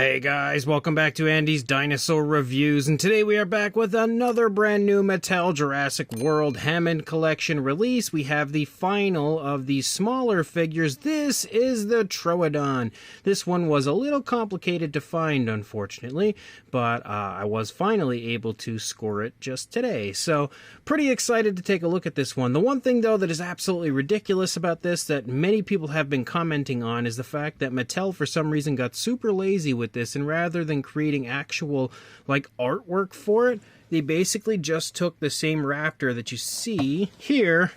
Hey guys, welcome back to Andy's Dinosaur Reviews, and today we are back with another brand new Mattel Jurassic World Hammond Collection release. We have the final of the smaller figures. This is the Troodon. This one was a little complicated to find, unfortunately, but I was finally able to score it just today. So, pretty excited to take a look at this one. The one thing, though, that is absolutely ridiculous about this that many people have been commenting on is the fact that Mattel, for some reason, got super lazy with this, and rather than creating actual artwork for it, they basically just took the same raptor that you see here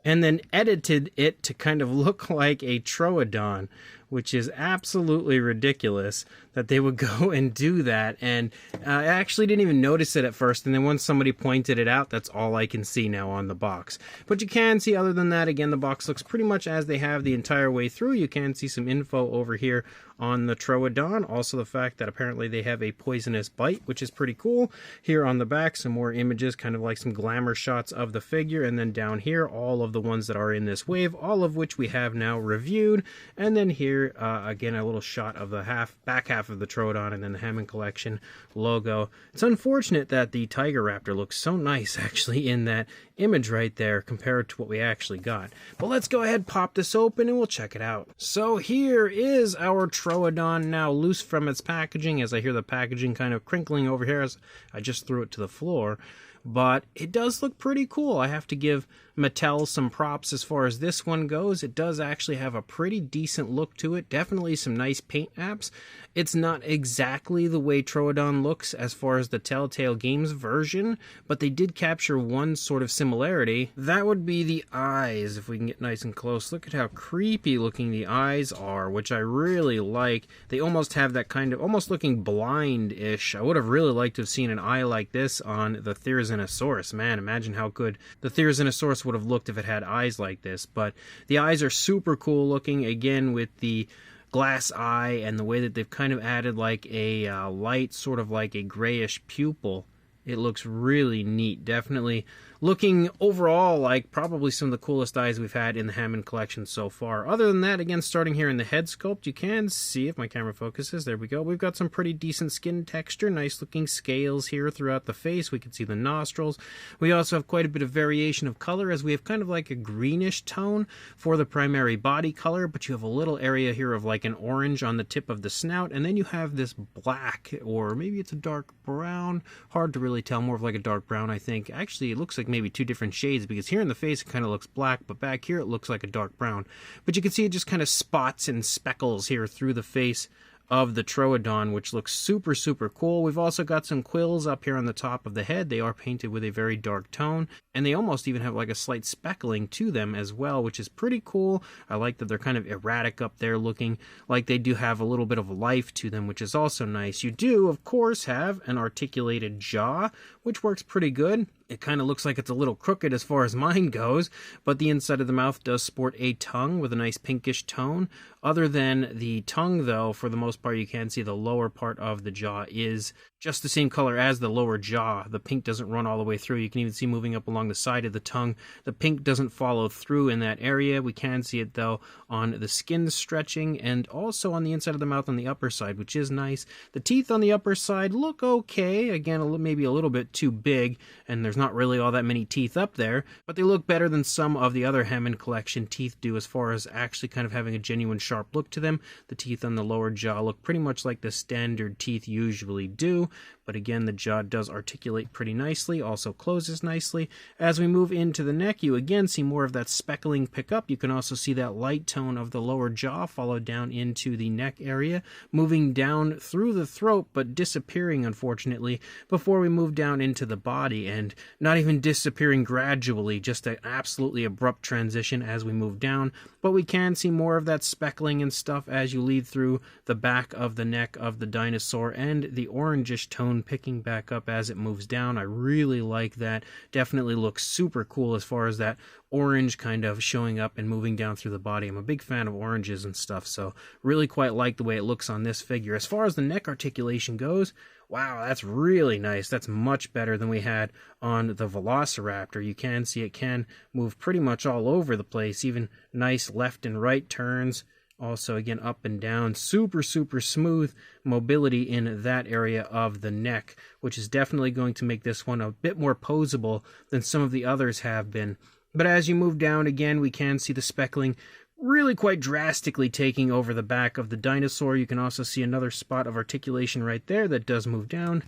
and then edited it to kind of look like a Troodon, which is absolutely ridiculous that they would go and do that. And I actually didn't even notice it at first, and then once somebody pointed it out, that's all I can see now on the box. But you can see, other than that, again, the box looks pretty much as they have the entire way through. You can see some info over here on the Troodon. Also the fact that apparently they have a poisonous bite, which is pretty cool. Here on the back, some more images, kind of like some glamour shots of the figure. And then down here, all of the ones that are in this wave, all of which we have now reviewed. And then here, again, a little shot of the back half of the Troodon, and then the Hammond Collection logo. It's unfortunate that the Tiger Raptor looks so nice, actually, in that image right there compared to what we actually got. But let's go ahead, pop this open, and we'll check it out. So here is our Troodon now loose from its packaging, as I hear the packaging kind of crinkling over here as I just threw it to the floor. But it does look pretty cool. I have to give Mattel some props as far as this one goes. It does actually have a pretty decent look to it. Definitely some nice paint apps. It's not exactly the way Troodon looks as far as the Telltale Games version, but they did capture one sort of similarity. That would be the eyes, if we can get nice and close. Look at how creepy looking the eyes are, which I really like. They almost have that kind of, almost looking blind-ish. I would have really liked to have seen an eye like this on the Therizinosaurus. Man, imagine how good the Therizinosaurus would have looked if it had eyes like this. But the eyes are super cool looking, again, with the glass eye and the way that they've kind of added like a light, sort of like a grayish pupil. It looks really neat. Definitely looking overall like probably some of the coolest eyes we've had in the Hammond collection so far. Other than that, again, starting here in the head sculpt, you can see, if my camera focuses, there we go, we've got some pretty decent skin texture, nice looking scales here throughout the face. We can see the nostrils. We also have quite a bit of variation of color, as we have kind of like a greenish tone for the primary body color, but you have a little area here of like an orange on the tip of the snout, and then you have this black, or maybe it's a dark brown, hard to really tell, more of like a dark brown, I think. Actually, it looks like maybe two different shades, because here in the face it kind of looks black, but back here it looks like a dark brown. But you can see it just kind of spots and speckles here through the face of the Troodon, which looks super, super cool. We've also got some quills up here on the top of the head. They are painted with a very dark tone, and they almost even have like a slight speckling to them as well, which is pretty cool. I like that they're kind of erratic up there, looking like they do have a little bit of life to them, which is also nice. You do, of course, have an articulated jaw, which works pretty good. It kind of looks like it's a little crooked as far as mine goes, but the inside of the mouth does sport a tongue with a nice pinkish tone. Other than the tongue, though, for the most part, you can see the lower part of the jaw is just the same color as the lower jaw. The pink doesn't run all the way through. You can even see moving up along the side of the tongue. The pink doesn't follow through in that area. We can see it, though, on the skin stretching, and also on the inside of the mouth on the upper side, which is nice. The teeth on the upper side look okay. Again, maybe a little bit too big, and there's not really all that many teeth up there, but they look better than some of the other Hammond collection teeth do as far as actually kind of having a genuine sharp look to them. The teeth on the lower jaw look pretty much like the standard teeth usually do, but again, the jaw does articulate pretty nicely, also closes nicely. As we move into the neck, you again see more of that speckling pick up. You can also see that light tone of the lower jaw followed down into the neck area, moving down through the throat, but disappearing, unfortunately, before we move down into the body, and not even disappearing gradually, just an absolutely abrupt transition as we move down. But we can see more of that speckling and stuff as you lead through the back of the neck of the dinosaur, and the orangish tone picking back up as it moves down. I really like that. Definitely looks super cool as far as that orange kind of showing up and moving down through the body. I'm a big fan of oranges and stuff, so really quite like the way it looks on this figure. As far as the neck articulation goes, wow, that's really nice. That's much better than we had on the Velociraptor. You can see it can move pretty much all over the place, even nice left and right turns. Also, again, up and down, super smooth mobility in that area of the neck, which is definitely going to make this one a bit more posable than some of the others have been. But as you move down again, we can see the speckling really quite drastically taking over the back of the dinosaur. You can also see another spot of articulation right there that does move down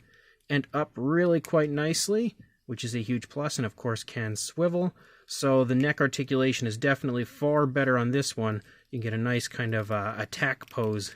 and up really quite nicely, which is a huge plus, and of course can swivel. So the neck articulation is definitely far better on this one. You can get a nice kind of attack pose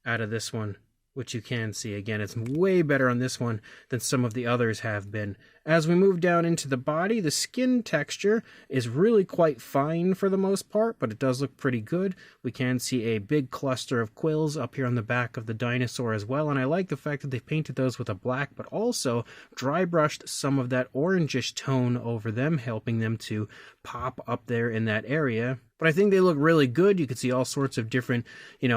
out of this one, which you can see. Again, it's way better on this one than some of the others have been. As we move down into the body, the skin texture is really quite fine for the most part, but it does look pretty good. We can see a big cluster of quills up here on the back of the dinosaur as well, and I like the fact that they painted those with a black, but also dry brushed some of that orangish tone over them, helping them to pop up there in that area. But I think they look really good. You can see all sorts of different,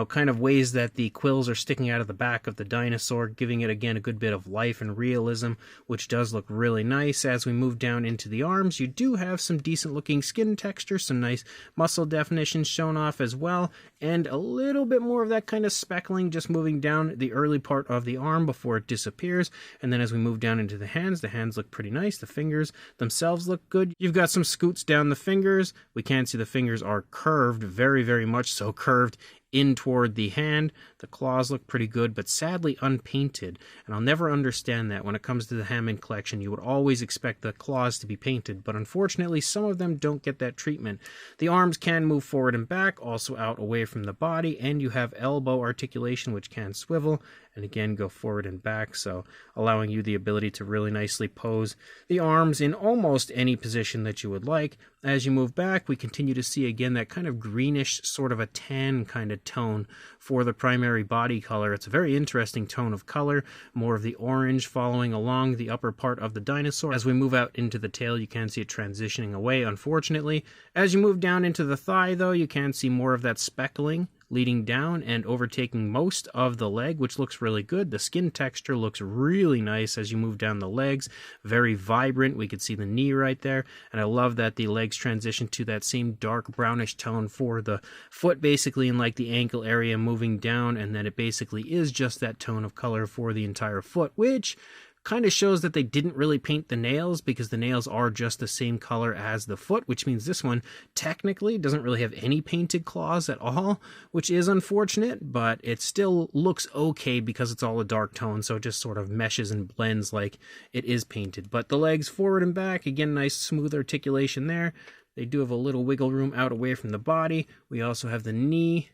kind of ways that the quills are sticking out of the back of the dinosaur, giving it, again, a good bit of life and realism, which does look really nice. As we move down into the arms, you do have some decent looking skin texture, some nice muscle definition shown off as well, and a little bit more of that kind of speckling just moving down the early part of the arm before it disappears. And then as we move down into the hands look pretty nice. The fingers themselves look good. You've got some scoots down the fingers. We can see the fingers are curved, very much so curved in toward the hand. The claws look pretty good, but sadly unpainted. And I'll never understand that. When it comes to the Hammond collection, you would always expect the claws to be painted, but unfortunately some of them don't get that treatment. The arms can move forward and back, also out away from the body, and you have elbow articulation, which can swivel and again go forward and back, so allowing you the ability to really nicely pose the arms in almost any position that you would like. As you move back, we continue to see again that kind of greenish, sort of a tan kind of tone for the primary body color. It's a very interesting tone of color, more of the orange following along the upper part of the dinosaur. As we move out into the tail, you can see it transitioning away, unfortunately. As you move down into the thigh, though, you can see more of that speckling leading down and overtaking most of the leg, which looks really good. The skin texture looks really nice as you move down the legs, very vibrant. We could see the knee right there, and I love that the legs transition to that same dark brownish tone for the foot, basically in like the ankle area moving down, and then it basically is just that tone of color for the entire foot, which kind of shows that they didn't really paint the nails, because the nails are just the same color as the foot, which means this one technically doesn't really have any painted claws at all, which is unfortunate, but it still looks okay because it's all a dark tone, so it just sort of meshes and blends like it is painted. But the legs forward and back, again, nice smooth articulation there. They do have a little wiggle room out away from the body. We also have the knee,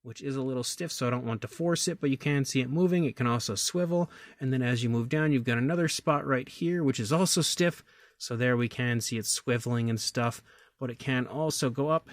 which is a little stiff, so I don't want to force it, but you can see it moving. It can also swivel, and then as you move down, you've got another spot right here, which is also stiff, so there we can see it swiveling and stuff, but it can also go up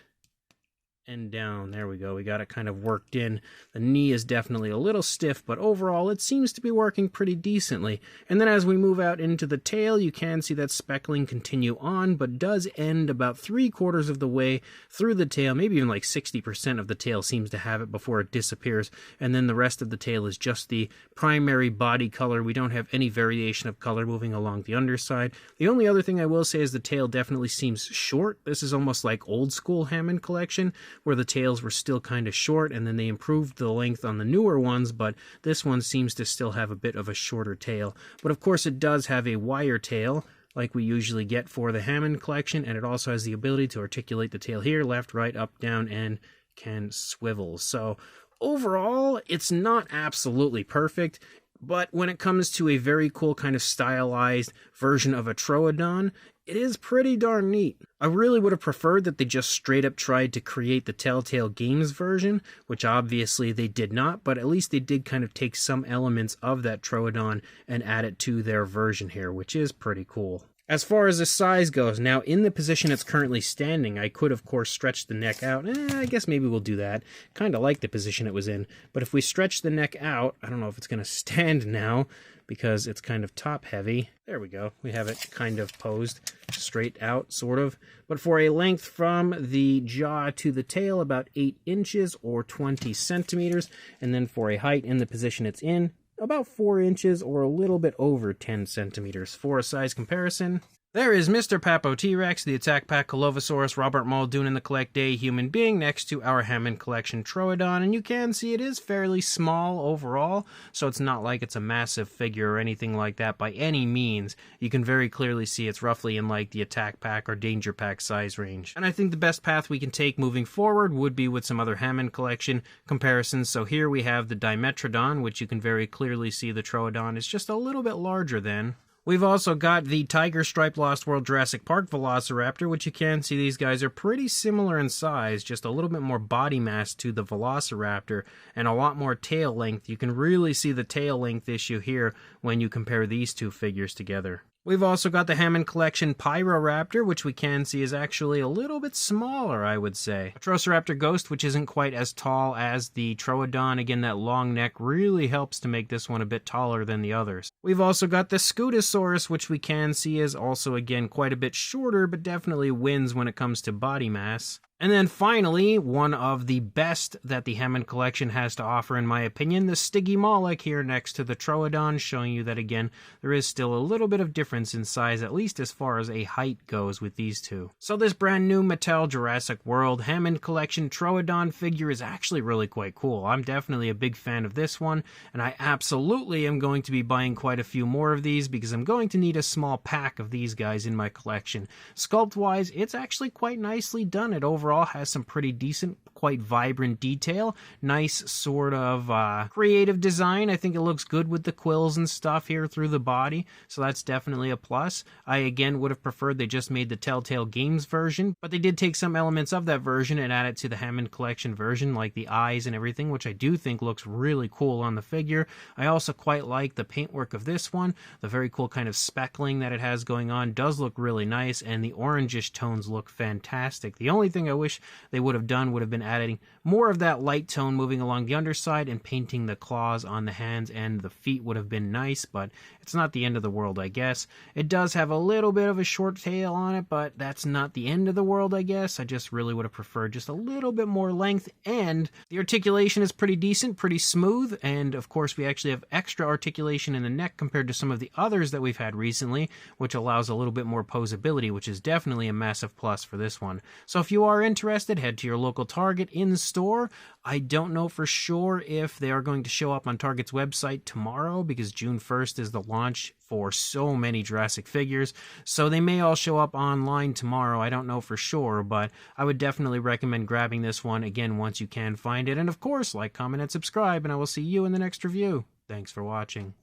and down. There we go. We got it kind of worked in. The knee is definitely a little stiff, but overall it seems to be working pretty decently. And then as we move out into the tail, you can see that speckling continue on, but does end about 3/4 of the way through the tail. Maybe even like 60% of the tail seems to have it before it disappears. And then the rest of the tail is just the primary body color. We don't have any variation of color moving along the underside. The only other thing I will say is the tail definitely seems short. This is almost like old school Hammond collection, where the tails were still kind of short, and then they improved the length on the newer ones, but this one seems to still have a bit of a shorter tail. But of course it does have a wire tail, like we usually get for the Hammond collection, and it also has the ability to articulate the tail here, left, right, up, down, and can swivel. So overall, it's not absolutely perfect, but when it comes to a very cool kind of stylized version of a Troodon, it is pretty darn neat. I really would have preferred that they just straight up tried to create the Telltale Games version, which obviously they did not, but at least they did kind of take some elements of that Troodon and add it to their version here, which is pretty cool. As far as the size goes, now in the position it's currently standing, I could of course stretch the neck out. I guess maybe we'll do that. Kind of like the position it was in. But if we stretch the neck out, I don't know if it's going to stand now because it's kind of top heavy. There we go. We have it kind of posed straight out, sort of. But for a length from the jaw to the tail, about 8 inches or 20 centimeters. And then for a height in the position it's in, about 4 inches or a little bit over 10 centimeters. For a size comparison, There is Mr. Papo T-Rex, the Attack Pack Colovosaurus, Robert Muldoon, and the Collect Day human being next to our Hammond Collection Troodon, and you can see it is fairly small overall, so it's not like it's a massive figure or anything like that by any means. You can very clearly see it's roughly in like the Attack Pack or Danger Pack size range. And I think the best path we can take moving forward would be with some other Hammond Collection comparisons. So here we have the Dimetrodon, which you can very clearly see the Troodon is just a little bit larger than. We've also got the Tiger Striped Lost World Jurassic Park Velociraptor, which you can see these guys are pretty similar in size, just a little bit more body mass to the Velociraptor and a lot more tail length. You can really see the tail length issue here when you compare these two figures together. We've also got the Hammond Collection Pyroraptor, which we can see is actually a little bit smaller, I would say. Trociraptor Ghost, which isn't quite as tall as the Troodon. Again, that long neck really helps to make this one a bit taller than the others. We've also got the Scutosaurus, which we can see is also, again, quite a bit shorter, but definitely wins when it comes to body mass. And then finally, one of the best that the Hammond Collection has to offer, in my opinion, the Stygimoloch here next to the Troodon, showing you that, again, there is still a little bit of difference in size, at least as far as a height goes with these two. So this brand new Mattel Jurassic World Hammond Collection Troodon figure is actually really quite cool. I'm definitely a big fan of this one, and I absolutely am going to be buying quite a few more of these because I'm going to need a small pack of these guys in my collection. Sculpt-wise, it's actually quite nicely done. It overall has some pretty decent, quite vibrant detail. Nice sort of creative design. I think it looks good with the quills and stuff here through the body, so that's definitely a plus. I again would have preferred they just made the Telltale Games version, but they did take some elements of that version and add it to the Hammond Collection version, like the eyes and everything, which I do think looks really cool on the figure. I also quite like the paintwork of this one. The very cool kind of speckling that it has going on does look really nice, and the orangish tones look fantastic. The only thing I wish they would have done would have been adding more of that light tone moving along the underside, and painting the claws on the hands and the feet would have been nice, but it's not the end of the world, I guess. It does have a little bit of a short tail on it, but that's not the end of the world, I guess. I just really would have preferred just a little bit more length, and the articulation is pretty decent, pretty smooth, and of course we actually have extra articulation in the neck compared to some of the others that we've had recently, which allows a little bit more posability, which is definitely a massive plus for this one. So if you are interested, head to your local Target in store. I don't know for sure if they are going to show up on Target's website tomorrow, because June 1st is the launch for so many Jurassic figures, so they may all show up online tomorrow. I don't know for sure, but I would definitely recommend grabbing this one again once you can find it. And of course, like, comment, and subscribe, and I will see you in the next review. Thanks for watching.